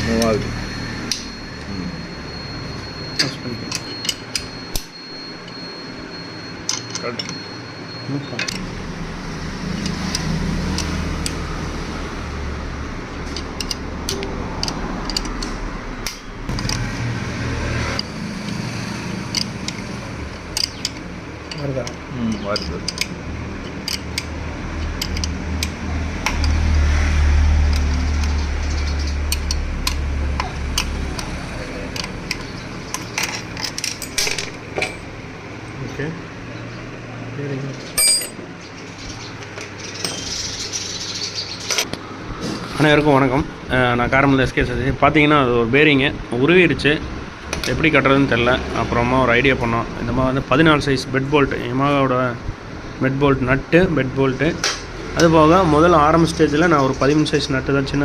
மூவாகுது. வருதா? வருது. ஓகே, சரிங்க. அனைவருக்கும் வணக்கம். நான் காரமல்ல எஸ்கே சசி. பார்த்தீங்கன்னா அது ஒரு பேரிங்கு உருவிடுச்சு, எப்படி கட்டுறதுன்னு தெரில. அப்புறமா ஒரு ஐடியா பண்ணோம். இந்த மாதிரி வந்து 14 சைஸ் பெட் போல்ட்டு, யமஹாவோட bed bolt nut, bed bolt. அது போக முதல்ல ஆரம்ப ஸ்டேஜில் நான் ஒரு 13 சைஸ் நட்டு தான், சின்ன